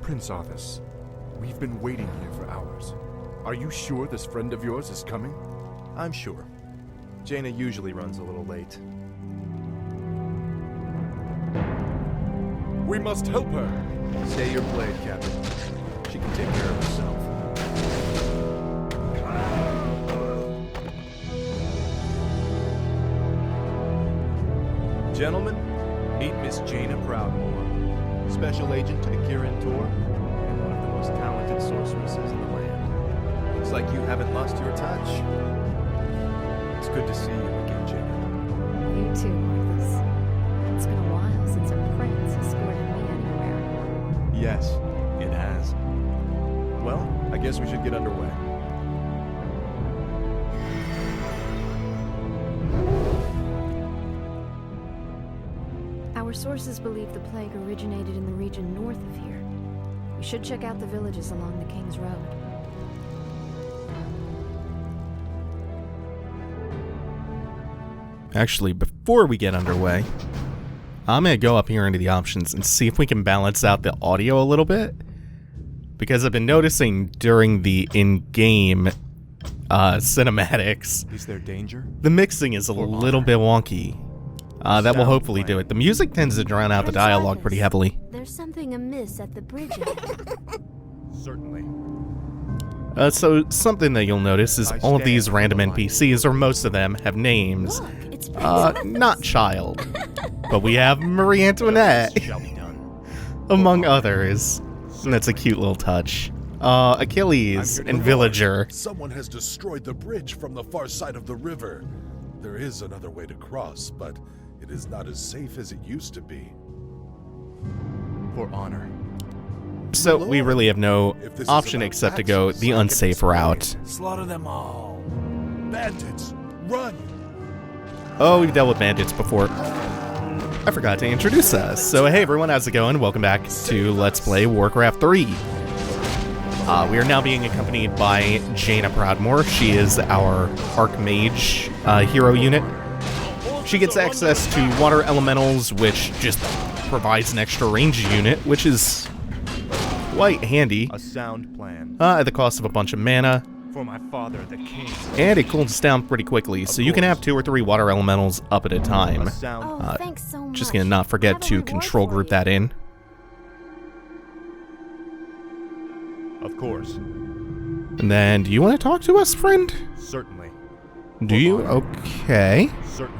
Prince Arthas, we've been waiting here for hours. Are you sure this friend of yours is coming? I'm sure. Jaina usually runs a little late. We must help her! Stay your blade, Captain. She can take care of herself. Gentlemen, meet Miss Jaina Proudmoore, Special Agent to the Kirin Tor, and one of the most talented sorceresses in the land. Looks like you haven't lost your touch. It's good to see you again, Jaina. You too, Arthas. It's been a while since a prince escorted me anywhere. Yes, it has. Well, I guess we should get underway. Our sources believe the plague originated in the region north of here. We should check out the villages along the King's Road. Actually, before we get underway, I'm going to go up here into the options and see if we can balance out the audio a little bit. Because I've been noticing during the in-game cinematics, Is there danger? the mixing is a little bit wonky. That will hopefully do it. The music tends to drown out the dialogue pretty heavily. There's something amiss at the bridge. Certainly. So something that you'll notice is all of these random NPCs, or most of them, have names. Look, it's Not child, but we have Marie Antoinette, Shall be done. among others. And that's a cute little touch. Achilles and Villager. Someone has destroyed the bridge from the far side of the river. There is another way to cross, but it is not as safe as it used to be. For honor. So we really have no If this is option about except to go axes, the I can unsafe explain. route. Slaughter them all. Bandits, run! Oh, we've dealt with bandits before. I forgot to introduce us. So hey everyone, how's it going? Welcome back to Let's Play Warcraft 3. We are now being accompanied by Jaina Proudmoore. She is our Archmage hero unit. She gets access to water elementals, which just provides an extra range unit, which is quite handy. A sound plan. At the cost of a bunch of mana. For my father, the king. And it cools down pretty quickly, so you can have 2 or 3 water elementals up at a time. A sound. Oh, thanks so much. Just gonna not forget Have a to reward control for group you. that in. Of course. And then, do you want to talk to us, friend? Certainly. Do you? Okay.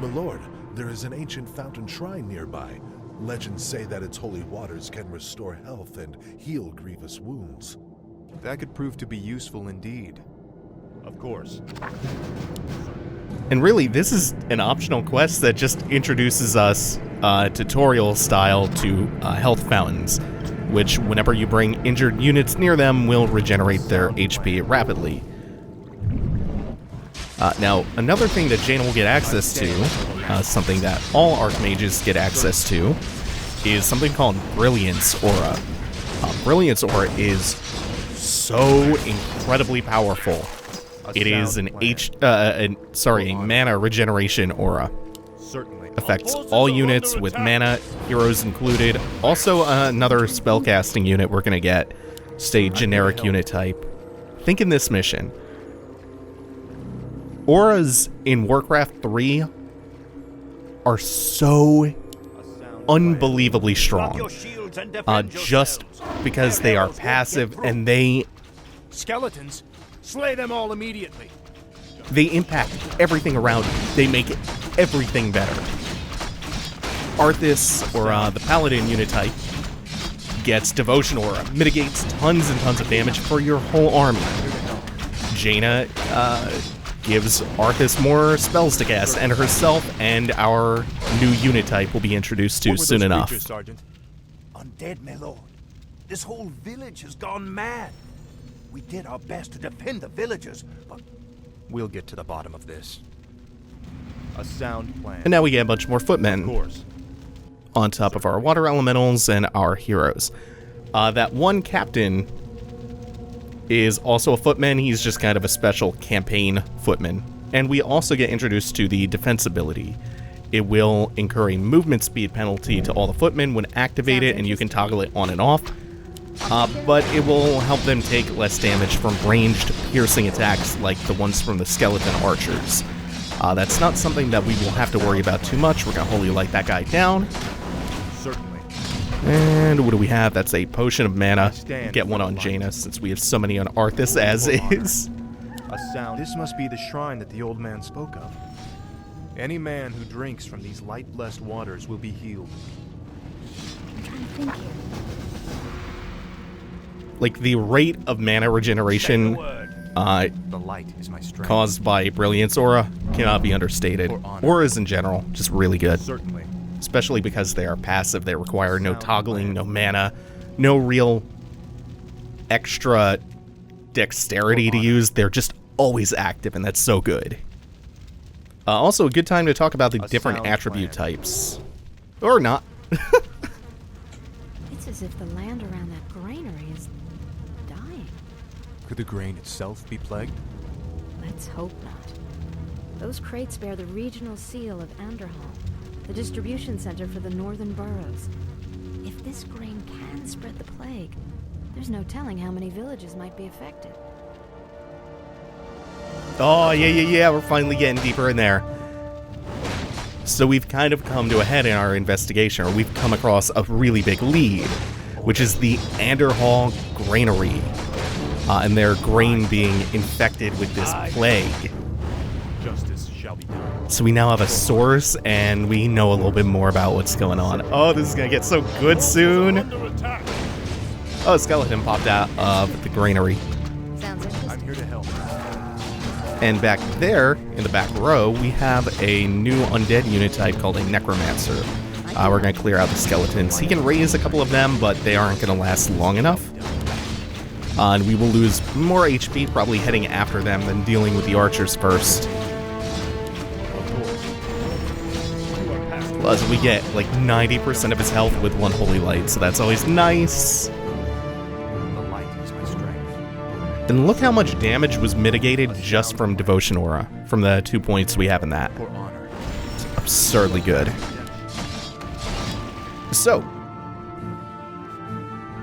My lord, there is an ancient fountain shrine nearby. Legends say that its holy waters can restore health and heal grievous wounds. That could prove to be useful indeed. Of course. And really, this is an optional quest that just introduces us, tutorial style, to health fountains, which, whenever you bring injured units near them, will regenerate their HP rapidly. Now, another thing that Jaina will get access to, something that all Archmages get access to, is something called Brilliance Aura. Brilliance Aura is so incredibly powerful. It is a mana regeneration aura. Certainly. Affects all units with mana, heroes included. Also, another spellcasting unit we're gonna get. Stay generic unit type. Think in this mission. Auras in Warcraft 3 are so unbelievably strong. Just because they are passive and they Skeletons, slay them all immediately. impact everything around you. They make everything better. Arthas, or the Paladin unit type, gets Devotion Aura, mitigates tons and tons of damage for your whole army. Jaina gives Arthas more spells to cast, and herself and our new unit type will be introduced to soon enough. Sergeant? Undead, my lord. This whole village has gone mad. We did our best to defend the villagers, but We'll get to the bottom of this. A sound plan. And now we get a bunch more Of footmen course. on top of our water elementals and our heroes. That one captain is also a footman. He's just kind of a special campaign footman. And we also get introduced to the defense ability. It will incur a movement speed penalty to all the footmen when activated, and you can toggle it on and off. but it will help them take less damage from ranged piercing attacks like the ones from the skeleton archers. That's not something that we will have to worry about too much. We're gonna Holy Light that guy down. Certainly. And what do we have? That's a potion of mana. Get one on Jaina since we have so many on Arthas as is. A sound. This must be the shrine that the old man spoke of. Any man who drinks from these light-blessed waters will be healed. I'm trying to think here. Like the rate of mana regeneration The light is my strength. caused by Brilliance Aura cannot be understated. Auras in general, just really good. Certainly. Especially because they are passive. They require no toggling, no mana, no real extra dexterity to use. They're just always active, and that's so good. Also, a good time to talk about the different attribute types. Or not. It's as if the land around that granary is dying. Could the grain itself be plagued? Let's hope not. Those crates bear the regional seal of Anderhall, the distribution center for the northern boroughs. If this grain can spread the plague, there's no telling how many villages might be affected. Oh, yeah, we're finally getting deeper in there. So we've kind of come to a head in our investigation, or we've come across a really big lead, which is the Anderhall Grainery, and their grain being infected with this plague. Justice shall be done. So we now have a source, and we know a little bit more about what's going on. Oh, this is gonna get so good soon. Oh, a skeleton popped out of the granary. Sounds interesting. I'm here to help. And back there, in the back row, we have a new undead unit type called a necromancer. We're going to clear out the skeletons. He can raise a couple of them, but they aren't going to last long enough. And we will lose more HP probably heading after them than dealing with the archers first. Plus, we get like 90% of his health with one Holy Light, so that's always nice. The light is my strength. And look how much damage was mitigated just from Devotion Aura, from the 2 points we have in that. For honor. It's absurdly good. So,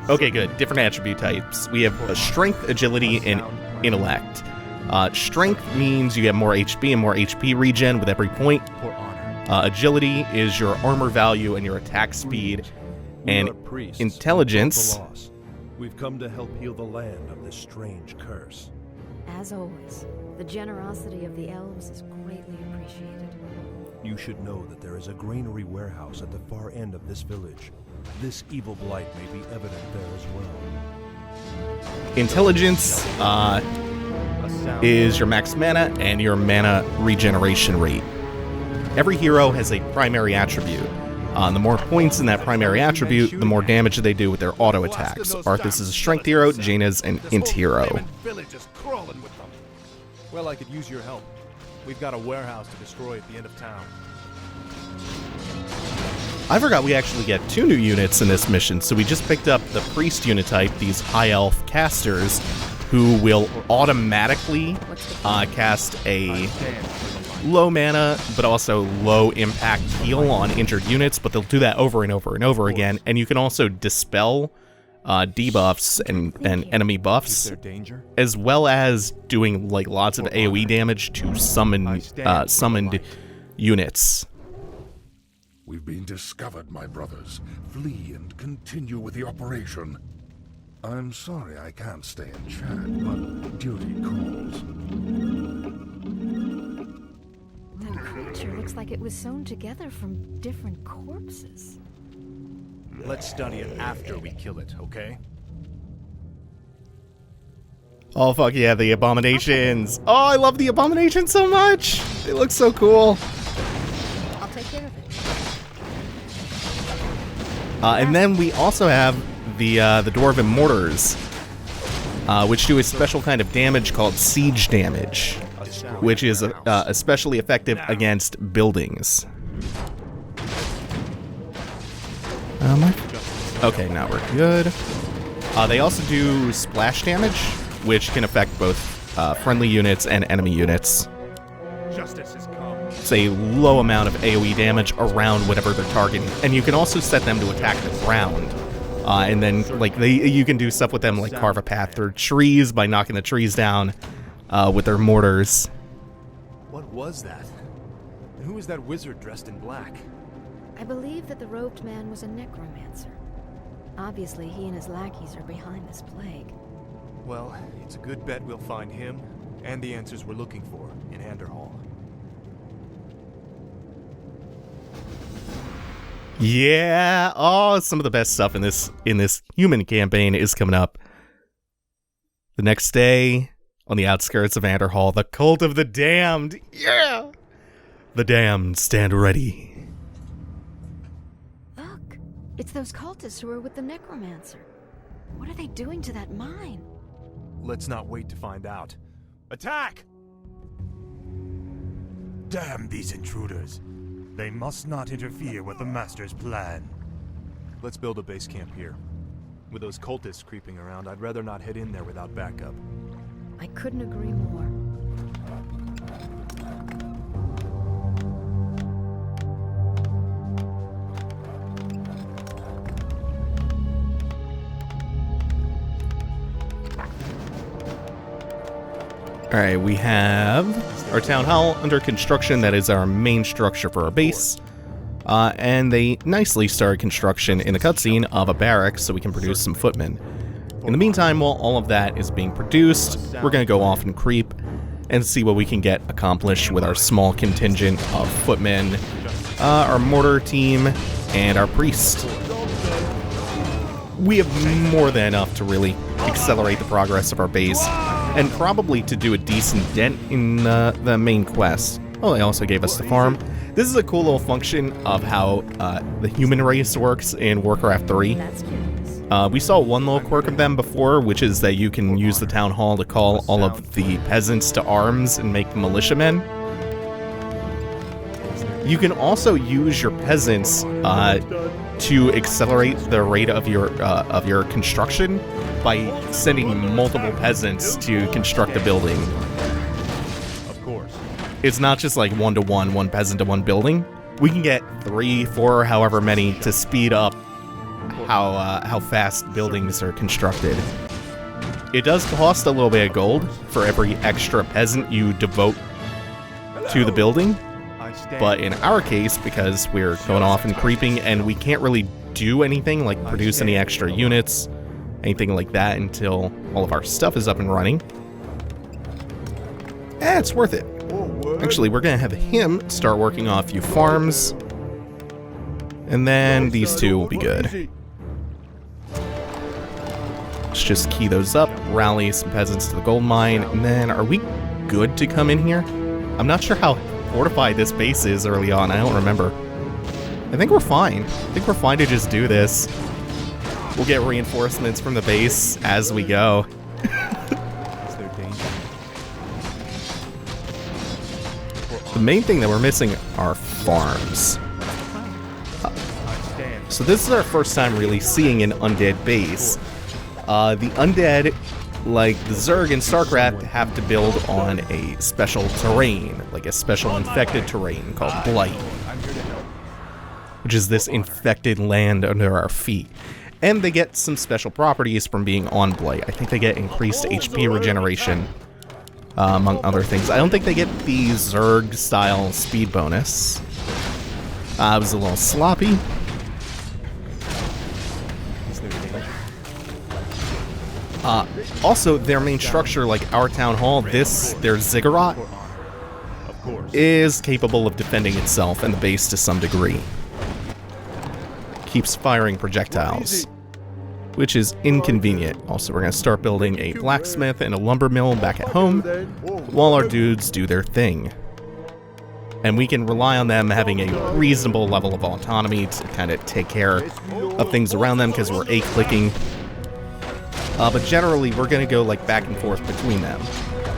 okay, good. Different attribute types. We have Strength, Agility, and Intellect. Strength means you get more HP and more HP regen with every point. For honor. Agility is your armor value and your attack speed. And Intelligence. We've come to help heal the land of this strange curse. As always, the generosity of the elves is greatly appreciated. You should know that there is a granary warehouse at the far end of this village. This evil blight may be evident there as well. Intelligence is your max mana and your mana regeneration rate. Every hero has a primary attribute. The more points in that primary attribute, the more damage they do with their auto attacks. Arthas is a strength hero, Jaina's an int hero. Well, I could use your help. We've got a warehouse to destroy at the end of town. I forgot we actually get 2 new units in this mission, so we just picked up the priest unit type, these high elf casters, who will automatically cast a low mana, but also low impact heal on injured units, but they'll do that over and over and over again. And you can also dispel debuffs and enemy buffs, as well as doing like lots of AoE damage to summoned units. We've been discovered, my brothers. Flee and continue with the operation. I'm sorry I can't stay and chat, but duty calls. That creature looks like it was sewn together from different corpses. Let's study it after we kill it, okay? Oh, fuck yeah, the abominations. Oh, I love the abominations so much. They look so cool. I'll take care of it. And then we also have the Dwarven Mortars, which do a special kind of damage called siege damage, which is especially effective against buildings. Okay, now we're good. They also do splash damage, which can affect both friendly units and enemy units. Justice has come. It's a low amount of AoE damage around whatever they're targeting, and you can also set them to attack the ground. And then, like, you can do stuff with them, like carve a path through trees by knocking the trees down with their mortars. What was that? And who was that wizard dressed in black? I believe that the robed man was a necromancer. Obviously, he and his lackeys are behind this plague. Well, it's a good bet we'll find him and the answers we're looking for in Anderhall. Yeah, oh, some of the best stuff in this human campaign is coming up. The next day, on the outskirts of Anderhall, the Cult of the Damned. Yeah! The Damned stand ready. Look, it's those cultists who are with the necromancer. What are they doing to that mine? Let's not wait to find out. Attack! Damn these intruders. They must not interfere with the Master's plan. Let's build a base camp here. With those cultists creeping around, I'd rather not head in there without backup. I couldn't agree more. Alright, we have our town hall under construction. That is our main structure for our base. And they nicely started construction in the cutscene of a barracks so we can produce some footmen. In the meantime, while all of that is being produced, we're going to go off and creep and see what we can get accomplished with our small contingent of footmen, our mortar team, and our priest. We have more than enough to really accelerate the progress of our base, and probably to do a decent dent in the main quest. Oh, they also gave us the farm. This is a cool little function of how the human race works in Warcraft 3. That's curious. We saw one little quirk of them before, which is that you can use the town hall to call all of the peasants to arms and make militiamen. You can also use your peasants to accelerate the rate of your construction by sending multiple peasants to construct a building. Of course. It's not just like 1-to-1, one peasant to one building. We can get 3, 4, however many to speed up how fast buildings are constructed. It does cost a little bit of gold for every extra peasant you devote to the building. But in our case, because we're going off and creeping and we can't really do anything like produce any extra units, anything like that until all of our stuff is up and running, it's worth it. Actually, we're going to have him start working on a few farms, and then these two will be good. Let's just key those up, rally some peasants to the gold mine, and then are we good to come in here? I'm not sure how fortified this base is early on. I don't remember. I think we're fine. I think we're fine to just do this. We'll get reinforcements from the base as we go. Is there danger? The main thing that we're missing are farms. So this is our first time really seeing an undead base. The undead, like the Zerg in StarCraft, have to build on a special terrain, like a special infected terrain called Blight, which is this infected land under our feet. And they get some special properties from being on Blight. I think they get increased HP regeneration, among other things. I don't think they get the Zerg-style speed bonus. It was a little sloppy. Also, their main structure, like our town hall, their ziggurat, is capable of defending itself and the base to some degree. Keeps firing projectiles, which is inconvenient. Also, we're going to start building a blacksmith and a lumber mill back at home while our dudes do their thing. And we can rely on them having a reasonable level of autonomy to kind of take care of things around them because we're A-clicking. But generally, we're going to go like back and forth between them.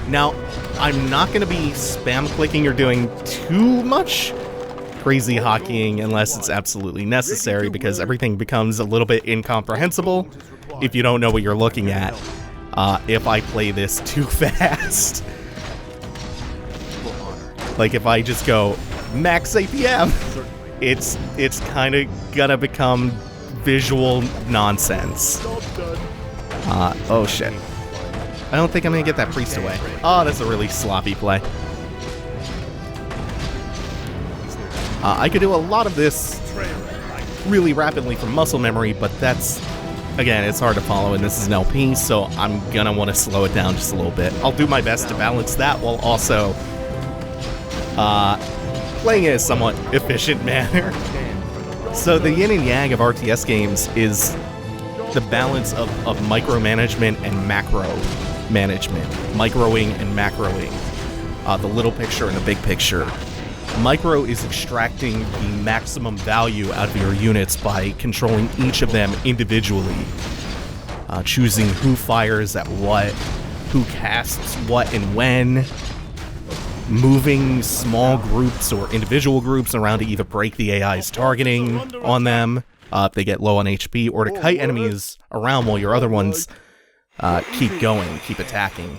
Now, I'm not going to be spam clicking or doing too much crazy hockeying unless it's absolutely necessary, because everything becomes a little bit incomprehensible if you don't know what you're looking at if I play this too fast. Like if I just go max APM, it's kind of gonna become visual nonsense. Oh shit. I don't think I'm gonna get that priest away. Oh, that's a really sloppy play. I could do a lot of this really rapidly from muscle memory, but that's, again, it's hard to follow, and this is an LP, so I'm gonna want to slow it down just a little bit. I'll do my best to balance that while also playing in a somewhat efficient manner. So the yin and yang of RTS games is the balance of micromanagement and macro management. Microing and macroing. The little picture and the big picture. Micro is extracting the maximum value out of your units by controlling each of them individually. Choosing who fires at what, who casts what and when. Moving small groups or individual groups around to either break the AI's targeting on them if they get low on HP, or to kite enemies around while your other ones keep going, keep attacking.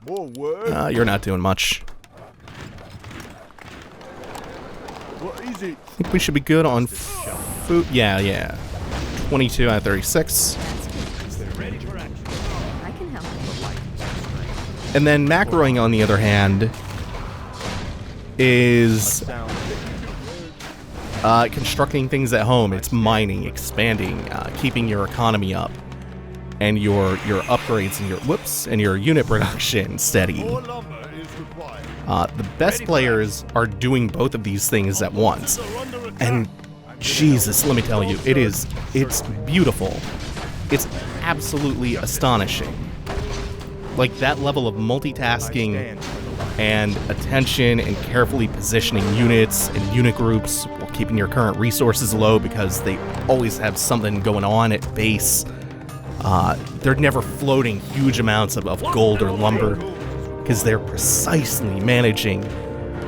You're not doing much. I think we should be good on food. Yeah. 22 out of 36. I can help. And then macroing, on the other hand, is constructing things at home. It's mining, expanding, keeping your economy up, and your upgrades and your unit production steady. The best players are doing both of these things at once. And Jesus, let me tell you, it's beautiful. It's absolutely astonishing. Like, that level of multitasking and attention and carefully positioning units and unit groups while keeping your current resources low because they always have something going on at base. They're never floating huge amounts of gold or lumber because they're precisely managing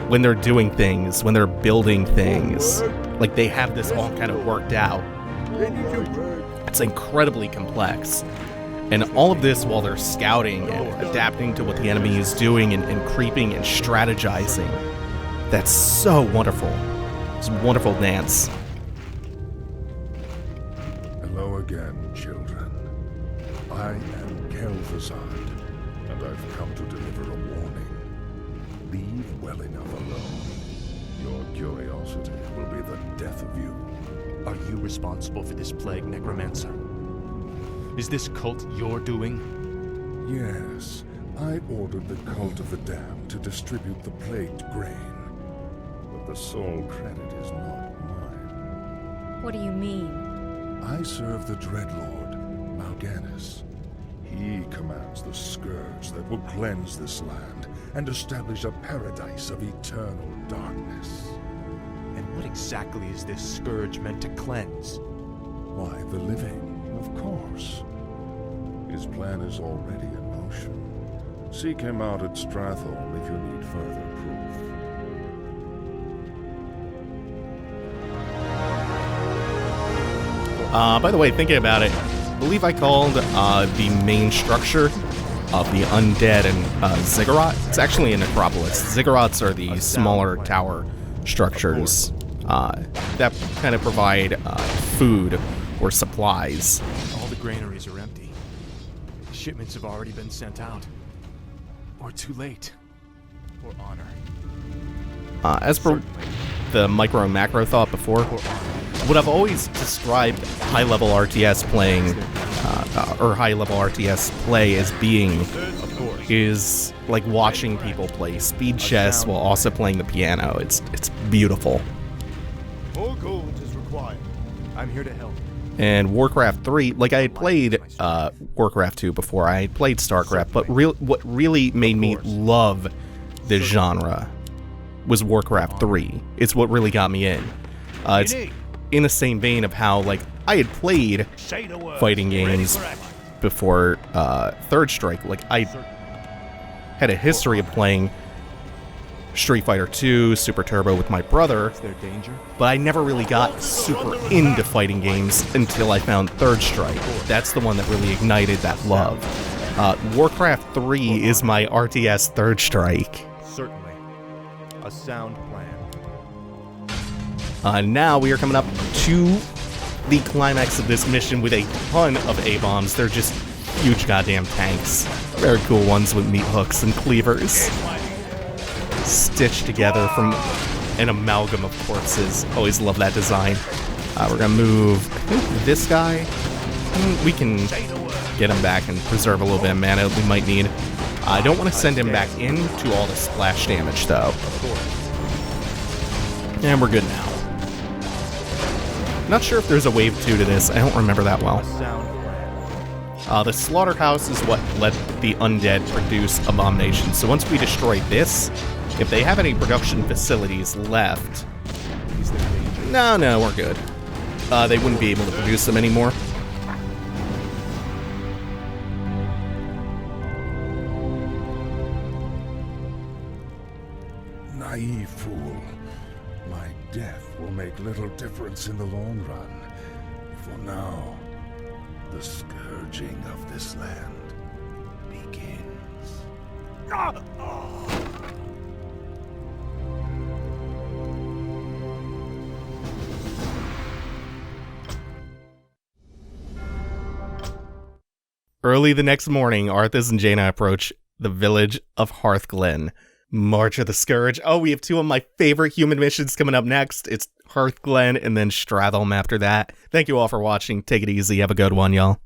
when they're doing things, when they're building things. Like, they have this all kind of worked out. It's incredibly complex. And all of this while they're scouting and adapting to what the enemy is doing and creeping and strategizing. That's so wonderful. It's a wonderful dance. Hello again, children. I am Kel'Thuzad, and I've come to deliver a warning. Leave well enough alone. Your curiosity will be the death of you. Are you responsible for this plague, necromancer? Is this cult your doing? Yes, I ordered the Cult of the Damned to distribute the plagued grain. But the sole credit is not mine. What do you mean? I serve the Dreadlord, Mal'Ganis. He commands the scourge that will cleanse this land and establish a paradise of eternal darkness. And what exactly is this scourge meant to cleanse? Why, the living, of course. His plan is already in motion. Seek him out at Stratholme if you need further proof. By the way, thinking about it, I believe I called the main structure of the Undead and Ziggurat. It's actually a necropolis. Ziggurats are the smaller tower structures that kind of provide food or supplies. All the granaries are empty. Shipments have already been sent out. Or too late. For honor. As for the micro and macro thought before, what I've always described high-level RTS playing, or high-level RTS play as being, is like watching people play speed chess while also playing the piano. It's beautiful. More gold is required. I'm here to help. And Warcraft 3, like I had played Warcraft 2 before, I had played StarCraft, but what really made me love this genre was Warcraft 3. It's what really got me in. It's in the same vein of how, like, I had played fighting games before Third Strike. Like, I had a history of playing Street Fighter 2, Super Turbo with my brother, but I never really got super into fighting games until I found Third Strike. That's the one that really ignited that love. Warcraft 3 is my RTS Third Strike. Certainly. A sound plan. Now we are coming up to the climax of this mission with a ton of A-bombs. They're just huge goddamn tanks. Very cool ones with meat hooks and cleavers. Stitched together from an amalgam of corpses. Always love that design. We're gonna move this guy. We can get him back and preserve a little bit of mana we might need. I don't want to send him back into all the splash damage, though. And we're good now. Not sure if there's a wave 2 to this. I don't remember that well. The slaughterhouse is what let the undead produce abominations. So once we destroy this, if they have any production facilities left... No, we're good. They wouldn't be able to produce them anymore. Naive fool. My death will make little difference in the long run. For now, the scourging of this land begins. Early the next morning, Arthas and Jaina approach the village of Hearthglen. March of the Scourge. Oh, we have two of my favorite human missions coming up next. It's Hearthglen and then Stratholme after that. Thank you all for watching. Take it easy. Have a good one, y'all.